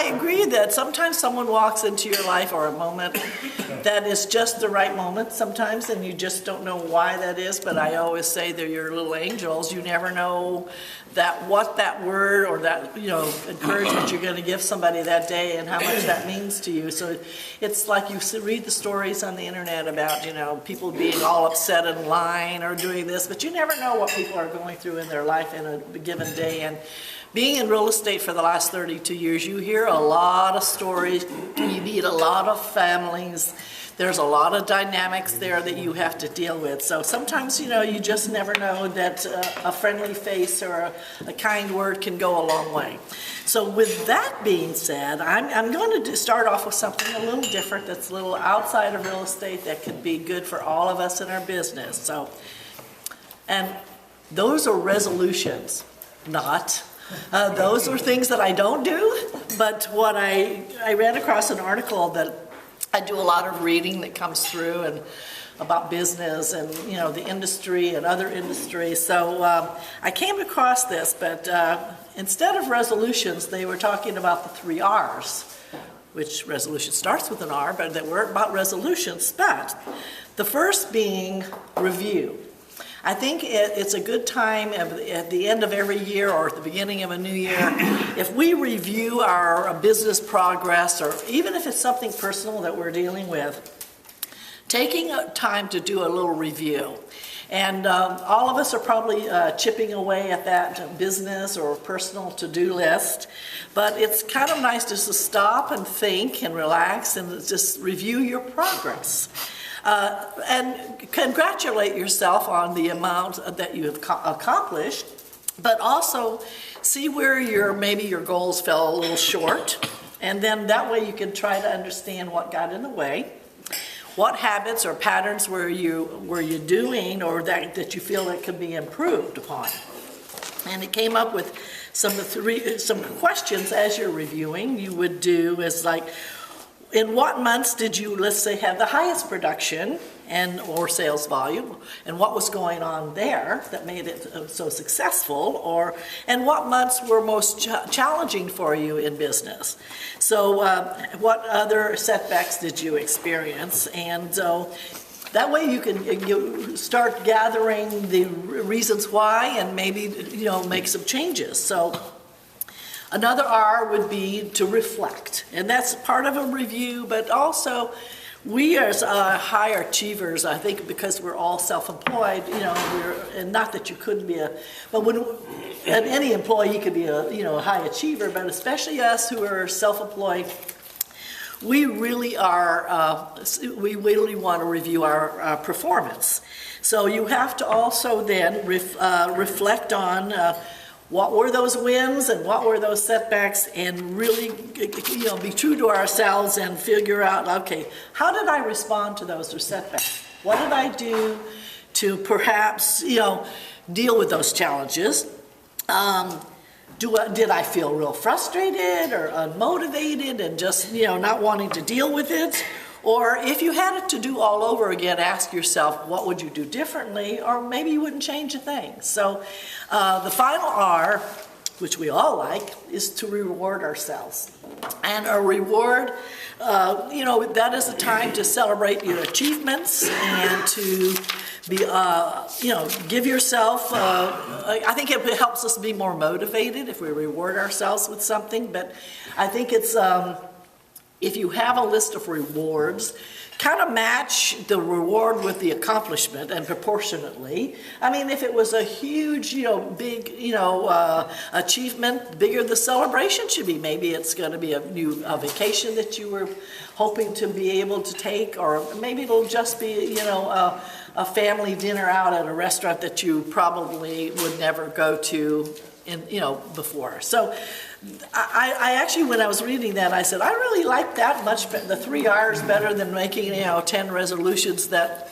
I agree that sometimes someone walks into your life or a moment that is just the right moment sometimes, and you just don't know why that is. But I always say they're your little angels. You never know what that word or that encouragement you're going to give somebody that day and how much that means to you. So it's like you read the stories on the internet about people being all upset in line or doing this, but you never know what people are going through in their life in a given day. And being in real estate for the last 32 years, you hear a lot of stories, you meet a lot of families, there's a lot of dynamics there that you have to deal with. So sometimes, you just never know that a friendly face or a kind word can go a long way. So with that being said, I'm going to start off with something a little different that's a little outside of real estate that could be good for all of us in our business. And those are resolutions, not. Those are things that I don't do, but what I ran across an article that I do a lot of reading that comes through and about business and the industry and other industries. So I came across this, but instead of resolutions, they were talking about the 3 R's, which resolution starts with an R, but that weren't about resolutions. But the first being review. I think it's a good time at the end of every year or at the beginning of a new year, if we review our business progress, or even if it's something personal that we're dealing with, taking time to do a little review. And all of us are probably chipping away at that business or personal to-do list, but it's kind of nice just to stop and think and relax and just review your progress. And congratulate yourself on the amount that you have accomplished, but also see where maybe your goals fell a little short, and then that way you can try to understand what got in the way, what habits or patterns were you doing, or that you feel that could be improved upon. And it came up with some questions as you're reviewing. You would do is like, in what months did you, let's say, have the highest production or sales volume, and what was going on there that made it so successful, and what months were most challenging for you in business? So what other setbacks did you experience? And that way you can start gathering the reasons why and maybe make some changes. So another R would be to reflect, and that's part of a review, but also we as high achievers, I think because we're all self-employed, and not that you couldn't be and any employee could be a high achiever, but especially us who are self-employed, we really want to review our performance. So you have to also then reflect on what were those wins and what were those setbacks, and really be true to ourselves and figure out, okay, how did I respond to those setbacks? What did I do to perhaps deal with those challenges? Did I feel real frustrated or unmotivated and just not wanting to deal with it? Or if you had it to do all over again, ask yourself, what would you do differently? Or maybe you wouldn't change a thing. So the final R, which we all like, is to reward ourselves. And a reward, that is a time to celebrate your achievements and to be, give yourself, I think it helps us be more motivated if we reward ourselves with something. But I think it's, if you have a list of rewards, kind of match the reward with the accomplishment and proportionately. I mean, if it was a huge, big, achievement, bigger the celebration should be. Maybe it's going to be a vacation that you were hoping to be able to take, or maybe it'll just be, a family dinner out at a restaurant that you probably would never go to before. So I actually, when I was reading that, I said, I really like that much, the 3 R's better than making, 10 resolutions that,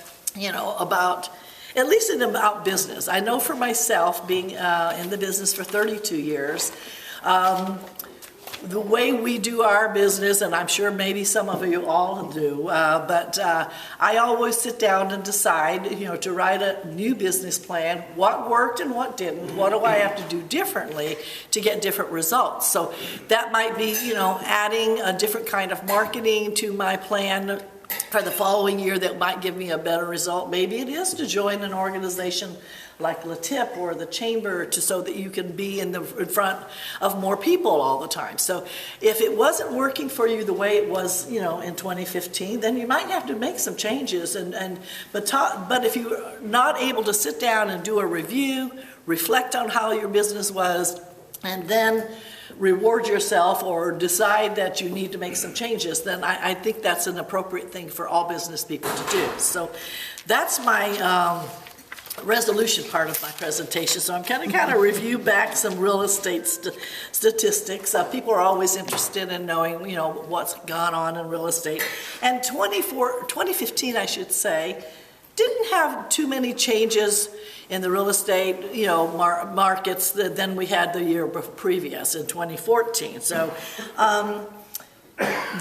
about, at least about business. I know for myself, being in the business for 32 years, the way we do our business, and I'm sure maybe some of you all do, but I always sit down and decide, to write a new business plan, what worked and what didn't, what do I have to do differently to get different results. So that might be, adding a different kind of marketing to my plan for the following year that might give me a better result. Maybe it is to join an organization like LaTip or the Chamber so that you can be in front of more people all the time. So if it wasn't working for you the way it was, in 2015, then you might have to make some changes. But if you're not able to sit down and do a review, reflect on how your business was, and then reward yourself or decide that you need to make some changes, then I think that's an appropriate thing for all business people to do. So that's my resolution part of my presentation. So I'm kind of review back some real estate statistics. People are always interested in knowing, what's gone on in real estate. And 2015, I should say, didn't have too many changes in the real estate, markets than we had the year previous in 2014. So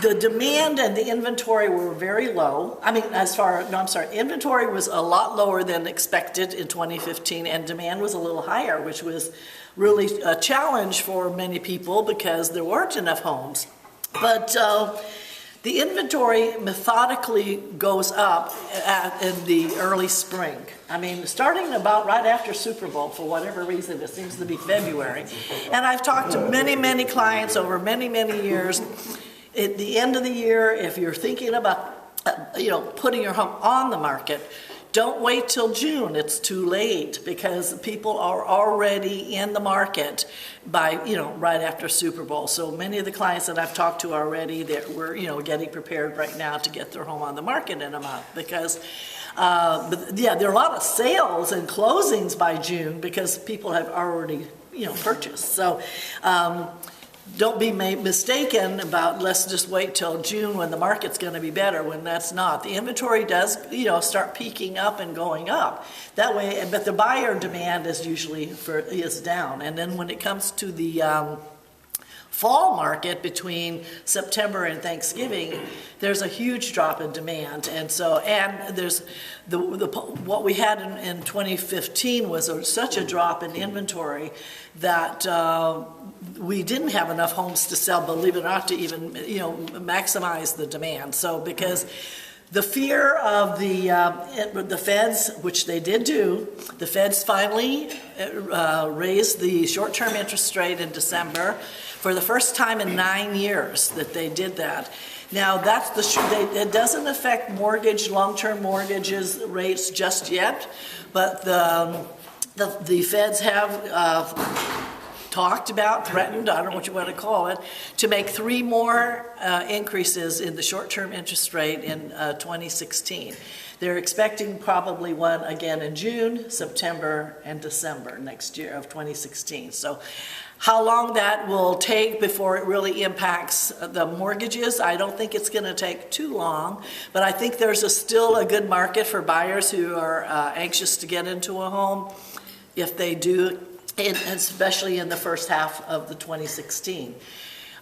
the demand and the inventory were very low. Inventory was a lot lower than expected in 2015, and demand was a little higher, which was really a challenge for many people because there weren't enough homes. But the inventory methodically goes up in the early spring. Starting about right after Super Bowl, for whatever reason, it seems to be February. And I've talked to many, many clients over many, many years. At the end of the year, if you're thinking about, putting your home on the market, don't wait till June. It's too late because people are already in the market by, right after Super Bowl. So many of the clients that I've talked to already that we're, getting prepared right now to get their home on the market in a month because, there are a lot of sales and closings by June because people have already, purchased. So, don't be mistaken about let's just wait till June when the market's going to be better, when that's not. The inventory does, start peaking up and going up. That way, but the buyer demand is usually is down. And then when it comes to the fall market between September and Thanksgiving, there's a huge drop in demand. And there's what we had in 2015 was such a drop in inventory that we didn't have enough homes to sell, believe it or not, to even maximize the demand. So because the fear of the feds, which they did do, the feds finally raised the short-term interest rate in December for the first time in 9 years that they did that. Now it doesn't affect long-term mortgages rates just yet, but the feds have threatened, I don't know what you want to call it, to make 3 more increases in the short-term interest rate in 2016. They're expecting probably one again in June, September, and December next year of 2016. So how long that will take before it really impacts the mortgages, I don't think it's going to take too long, but I think there's still a good market for buyers who are anxious to get into a home if they do, especially in the first half of the 2016.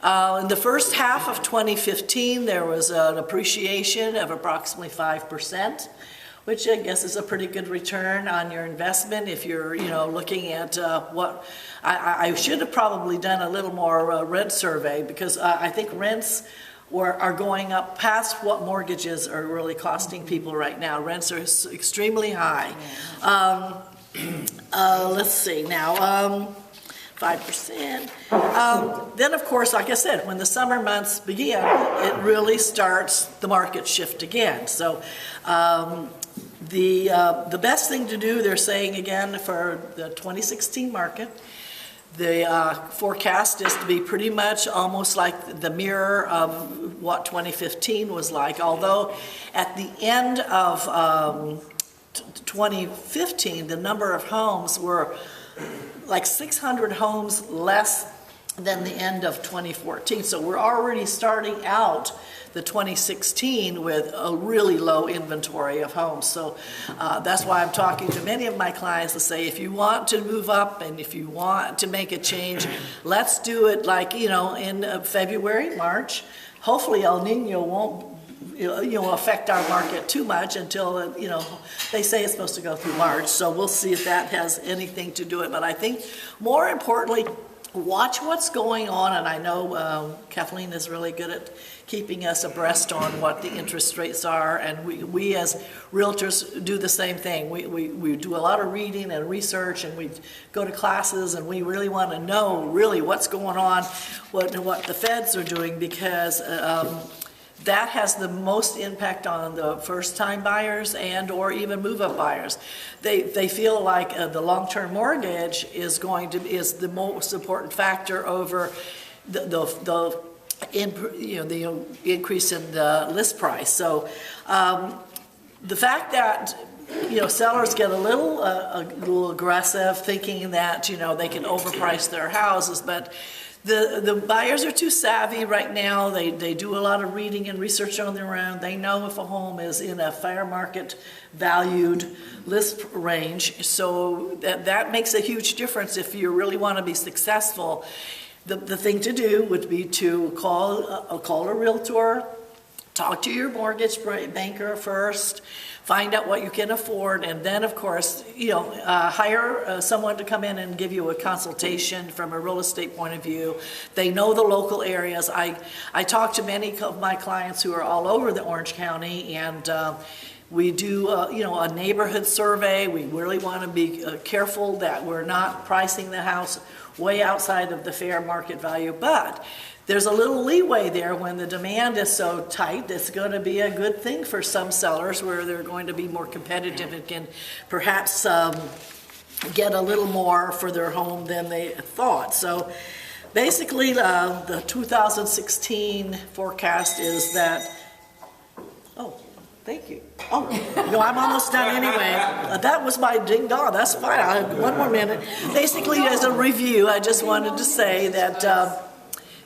In the first half of 2015, there was an appreciation of approximately 5%, which I guess is a pretty good return on your investment if you're, looking at what I should have probably done a little more rent survey because I think rents are going up past what mortgages are really costing people right now. Rents are extremely high. Let's see now, 5%. Then, of course, like I said, when the summer months begin, it really starts the market shift again. So the best thing to do, they're saying again, for the 2016 market, the forecast is to be pretty much almost like the mirror of what 2015 was like, although at the end of 2015, the number of homes were like 600 homes less than the end of 2014. So we're already starting out the 2016 with a really low inventory of homes. So that's why I'm talking to many of my clients to say, if you want to move up and if you want to make a change, let's do it like, in February, March. Hopefully El Nino won't affect our market too much until, they say it's supposed to go through March. So we'll see if that has anything to do with it. But I think more importantly, watch what's going on, and I know Kathleen is really good at keeping us abreast on what the interest rates are, and we as realtors do the same thing. We do a lot of reading and research, and we go to classes, and we really want to know really what's going on, what the feds are doing, because that has the most impact on the first-time buyers and or even move-up buyers. They feel like the long-term mortgage is the most important factor over the increase in the list price. So the fact that sellers get a little aggressive, thinking that they can overprice their houses, but the buyers are too savvy right now. They do a lot of reading and research on their own. They know if a home is in a fair market valued list range. So that makes a huge difference if you really want to be successful. The thing to do would be to call a realtor, talk to your mortgage banker first, find out what you can afford, and then, of course, hire someone to come in and give you a consultation from a real estate point of view. They know the local areas. I talk to many of my clients who are all over the Orange County, and we do, a neighborhood survey. We really want to be careful that we're not pricing the house way outside of the fair market value, but there's a little leeway there when the demand is so tight. It's going to be a good thing for some sellers where they're going to be more competitive and can perhaps get a little more for their home than they thought. So basically the 2016 forecast is that, thank you. Oh, no, I'm almost done anyway. That was my ding dong. That's fine. I have one more minute. Basically, as a review, I just wanted to say that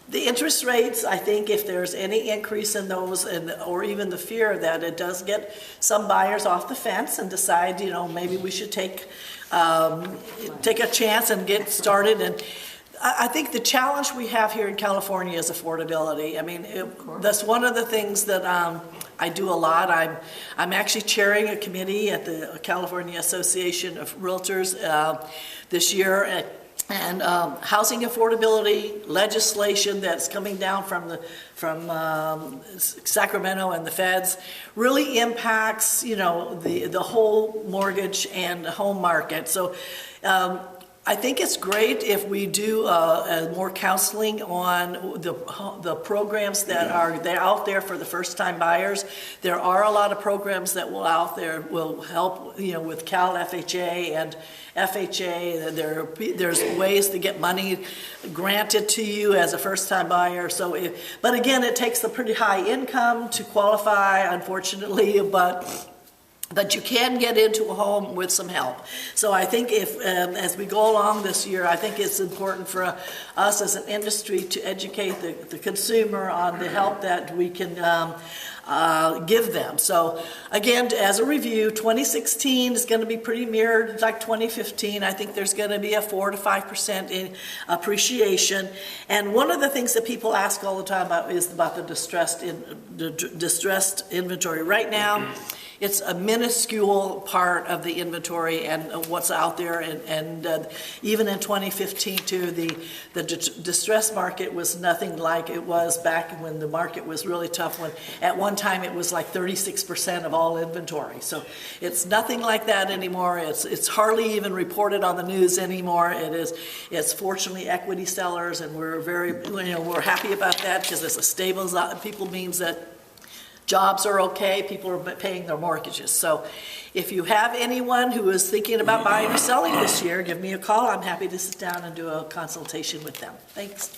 the interest rates, I think if there's any increase in those, or even the fear that it does get some buyers off the fence and decide, maybe we should take a chance and get started. And I think the challenge we have here in California is affordability. I mean, that's one of the things that I do a lot. I'm actually chairing a committee at the California Association of Realtors this year, and housing affordability legislation that's coming down from Sacramento and the feds really impacts the whole mortgage and home market. So I think it's great if we do more counseling on the programs that are out there for the first-time buyers. There are a lot of programs that will help with Cal FHA and FHA. There's ways to get money granted to you as a first-time buyer. So, but again, it takes a pretty high income to qualify, unfortunately, but you can get into a home with some help. So I think if, as we go along this year, I think it's important for us as an industry to educate the consumer on the help that we can give them. So again, as a review, 2016 is going to be pretty mirrored like 2015. I think there's going to be a 4 to 5% in appreciation. And one of the things that people ask all the time is about the distressed inventory. Right now, it's a minuscule part of the inventory and what's out there, and even in 2015 too, the distress market was nothing like it was back when the market was really tough. When at one time it was like 36% of all inventory. So it's nothing like that anymore. It's hardly even reported on the news anymore. It's fortunately equity sellers, and we're we're happy about that because it's a stable people means that jobs are okay, people are paying their mortgages. So if you have anyone who is thinking about buying or selling this year, give me a call. I'm happy to sit down and do a consultation with them. Thanks.